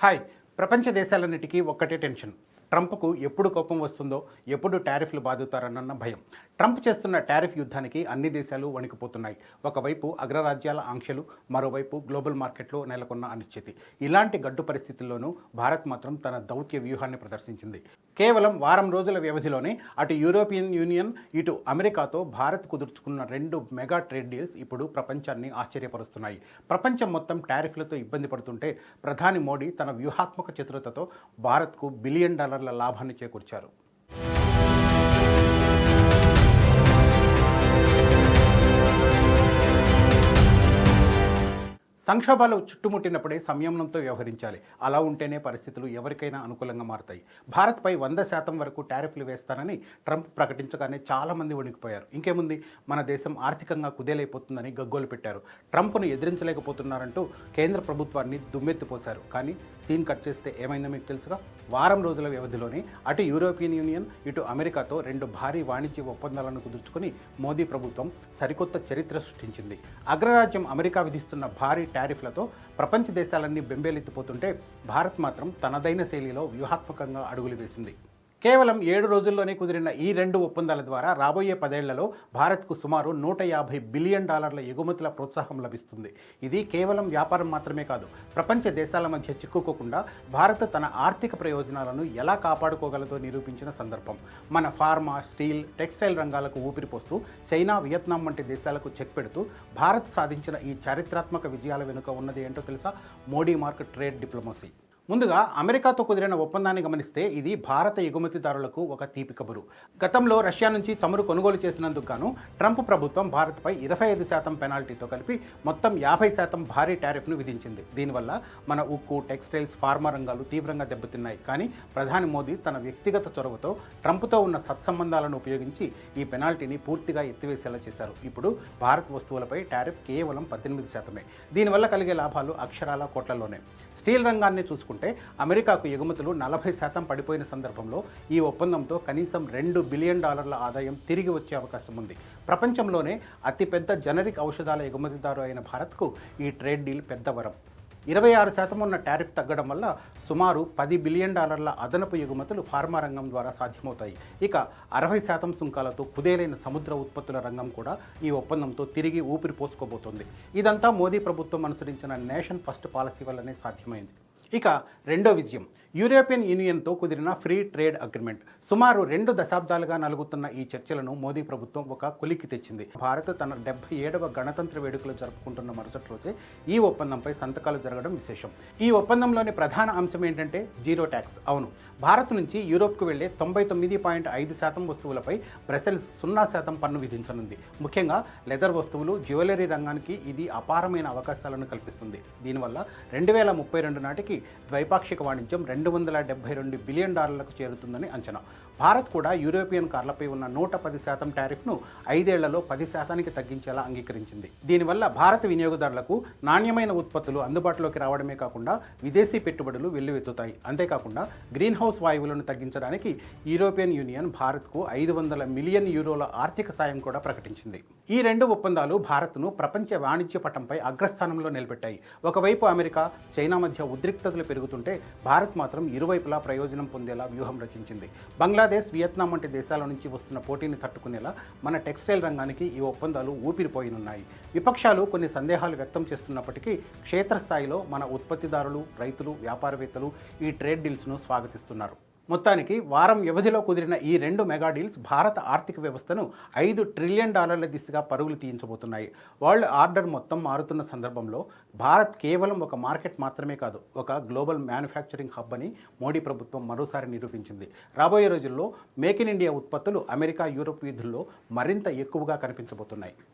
Hi. ప్రపంచ దేశాలన్నిటికీ ఒక్కటే tension. ట్రంప్కు ఎప్పుడు కోపం వస్తుందో, ఎప్పుడు టారిఫ్లు బాదుతారన్న భయం. ట్రంప్ చేస్తున్న టారిఫ్ యుద్ధానికి అన్ని దేశాలు వణికిపోతున్నాయి. ఒకవైపు అగ్రరాజ్యాల ఆంక్షలు, మరోవైపు గ్లోబల్ మార్కెట్లో నెలకొన్న అనిశ్చితి. ఇలాంటి గడ్డు పరిస్థితుల్లోనూ భారత్ మాత్రం తన దౌత్య వ్యూహాన్ని ప్రదర్శించింది. కేవలం వారం రోజుల వ్యవధిలోనే అటు యూరోపియన్ యూనియన్, ఇటు అమెరికాతో భారత్ కుదుర్చుకున్న 2 మెగా ట్రేడ్ డీల్స్ ఇప్పుడు ప్రపంచాన్ని ఆశ్చర్యపరుస్తున్నాయి. ప్రపంచం మొత్తం టారిఫ్లతో ఇబ్బంది పడుతుంటే ప్రధాని మోడీ తన వ్యూహాత్మక చతురతతో భారత్కు $1 బిలియన్ లాభాన్ని చేకూర్చారు. సంక్షోభాలు చుట్టుముట్టినప్పుడే సంయమనంతో వ్యవహరించాలి. అలా ఉంటేనే పరిస్థితులు ఎవరికైనా అనుకూలంగా మారుతాయి. భారత్పై 100% వరకు టారిఫ్లు వేస్తానని ట్రంప్ ప్రకటించగానే చాలామంది వణికిపోయారు. ఇంకేముంది, మన దేశం ఆర్థికంగా కుదేలైపోతుందని గగ్గోలు పెట్టారు. ట్రంప్ను ఎదిరించలేకపోతున్నారంటూ కేంద్ర ప్రభుత్వాన్ని దుమ్మెత్తిపోశారు. కానీ సీన్ కట్ చేస్తే ఏమైందో మీకు తెలుసుగా. వారం రోజుల వ్యవధిలోనే అటు యూరోపియన్ యూనియన్, ఇటు అమెరికాతో 2 భారీ వాణిజ్య ఒప్పందాలను కుదుర్చుకుని మోదీ ప్రభుత్వం సరికొత్త చరిత్ర సృష్టించింది. అగ్రరాజ్యం అమెరికా విధిస్తున్న భారీ టారిఫ్లతో ప్రపంచ దేశాలన్నీ బెంబేలెత్తిపోతుంటే భారత్ మాత్రం తనదైన శైలిలో వ్యూహాత్మకంగా అడుగులు వేసింది. కేవలం 7 రోజుల్లోనే కుదిరిన ఈ 2 ఒప్పందాల ద్వారా రాబోయే 10 ఏళ్లలో భారత్కు సుమారు $150 బిలియన్ ఎగుమతుల ప్రోత్సాహం లభిస్తుంది. ఇది కేవలం వ్యాపారం మాత్రమే కాదు, ప్రపంచ దేశాల మధ్య చిక్కుకోకుండా భారత్ తన ఆర్థిక ప్రయోజనాలను ఎలా కాపాడుకోగలదో నిరూపించిన సందర్భం. మన ఫార్మా, స్టీల్, టెక్స్టైల్ రంగాలకు ఊపిరిపోస్తూ చైనా, వియత్నాం వంటి దేశాలకు చెక్ పెడుతూ భారత్ సాధించిన ఈ చారిత్రాత్మక విజయాల వెనుక ఉన్నది ఏంటో తెలుసా? Modi mark trade diplomacy. ముందుగా అమెరికాతో కుదిరిన ఒప్పందాన్ని గమనిస్తే ఇది భారత ఎగుమతిదారులకు ఒక తీపి కబురు. గతంలో రష్యా నుంచి చమురు కొనుగోలు చేసినందుకు గాను ట్రంప్ ప్రభుత్వం భారత్పై 25% పెనాల్టీతో కలిపి మొత్తం 50% భారీ టారిఫ్ను విధించింది. దీనివల్ల మన ఉక్కు, టెక్స్టైల్స్, ఫార్మా రంగాలు తీవ్రంగా దెబ్బతిన్నాయి. కానీ ప్రధాని మోదీ తన వ్యక్తిగత చొరవతో ట్రంప్తో ఉన్న సత్సంబంధాలను ఉపయోగించి ఈ పెనాల్టీని పూర్తిగా ఎత్తివేసేలా చేశారు. ఇప్పుడు భారత్ వస్తువులపై టారిఫ్ కేవలం 18%. దీనివల్ల కలిగే లాభాలు అక్షరాల కోట్లలోనే. స్టీల్ రంగాన్ని చూసుకుంటే అమెరికాకు ఎగుమతులు 40% పడిపోయిన సందర్భంలో ఈ ఒప్పందంతో కనీసం $2 బిలియన్ ఆదాయం తిరిగి వచ్చే అవకాశం ఉంది. ప్రపంచంలోనే అతిపెద్ద జనరిక్ ఔషధాల ఎగుమతిదారు అయిన భారత్కు ఈ ట్రేడ్ డీల్ పెద్ద వరం. 26% ఉన్న టారిఫ్ తగ్గడం వల్ల సుమారు $10 బిలియన్ అదనపు ఎగుమతులు ఫార్మా రంగం ద్వారా సాధ్యమవుతాయి. ఇక 60% సుంకాలతో కుదేలైన సముద్ర ఉత్పత్తుల రంగం కూడా ఈ ఒప్పందంతో తిరిగి ఊపిరి పోసుకోబోతోంది. ఇదంతా మోదీ ప్రభుత్వం అనుసరించిన నేషన్ ఫస్ట్ పాలసీ వల్లనే సాధ్యమైంది. ఇక రెండో విజయం, యూరోపియన్ యూనియన్తో కుదిరిన ఫ్రీ ట్రేడ్ అగ్రిమెంట్. సుమారు 2 దశాబ్దాలుగా నలుగుతున్న ఈ చర్చలను మోదీ ప్రభుత్వం ఒక కొలిక్కి తెచ్చింది. భారత్ తన 77వ గణతంత్ర వేడుకలు జరుపుకుంటున్న మరుసటి రోజే ఈ ఒప్పందంపై సంతకాలు జరగడం విశేషం. ఈ ఒప్పందంలోని ప్రధాన అంశం ఏంటంటే జీరో ట్యాక్స్. అవును, భారత్ నుంచి యూరోప్కు వెళ్లే 99.5% వస్తువులపై బ్రసెల్స్ 0% పన్ను విధించనుంది. ముఖ్యంగా లెదర్ వస్తువులు, జ్యువెలరీ రంగానికి ఇది అపారమైన అవకాశాలను కల్పిస్తుంది. దీనివల్ల 2032 నాటికి ద్వైపాక్షిక వాణిజ్యం $272 బిలియన్ చేరుతుందని అంచనా. భారత్ కూడా యూరోపియన్ కార్లపై ఉన్న 110% టారిఫ్ను 5 ఏళ్లలో 10%కి తగ్గించేలా అంగీకరించింది. దీనివల్ల భారత వినియోగదారులకు నాణ్యమైన ఉత్పత్తులు అందుబాటులోకి రావడమే కాకుండా విదేశీ పెట్టుబడులు వెల్లువెత్తుతాయి. అంతేకాకుండా గ్రీన్ హౌస్ వాయువులను తగ్గించడానికి యూరోపియన్ యూనియన్ భారత్కు €500 మిలియన్ ఆర్థిక సాయం కూడా ప్రకటించింది. ఈ 2 ఒప్పందాలు భారత్ను ప్రపంచ వాణిజ్య పటంపై అగ్రస్థానంలో నిలబెట్టాయి. ఒకవైపు అమెరికా, చైనా మధ్య ఉద్రిక్తతలు పెరుగుతుంటే భారత్ మాత్రం ఇరువైపులా ప్రయోజనం పొందేలా వ్యూహం రచించింది. బంగ్లాదేశ్, వియత్నాం వంటి దేశాల నుంచి వస్తున్న పోటీని తట్టుకునేలా మన టెక్స్టైల్ రంగానికి ఈ ఒప్పందాలు ఊపిరిపోయినున్నాయి. విపక్షాలు కొన్ని సందేహాలు వ్యక్తం చేస్తున్నప్పటికీ క్షేత్రస్థాయిలో మన ఉత్పత్తిదారులు, రైతులు, వ్యాపారవేత్తలు ఈ ట్రేడ్ డీల్స్ను స్వాగతిస్తున్నారు. మొత్తానికి వారం వ్యవధిలో కుదిరిన ఈ 2 మెగా డీల్స్ భారత ఆర్థిక వ్యవస్థను $5 ట్రిలియన్ దిశగా పరుగులు తీయించబోతున్నాయి. వరల్డ్ ఆర్డర్ మొత్తం మారుతున్న సందర్భంలో భారత్ కేవలం ఒక మార్కెట్ మాత్రమే కాదు, ఒక గ్లోబల్ మ్యానుఫ్యాక్చరింగ్ హబ్ అని మోడీ ప్రభుత్వం మరోసారి నిరూపించింది. రాబోయే రోజుల్లో మేక్ ఇన్ ఇండియా ఉత్పత్తులు అమెరికా, యూరోప్ వీధుల్లో మరింత ఎక్కువగా కనిపించబోతున్నాయి.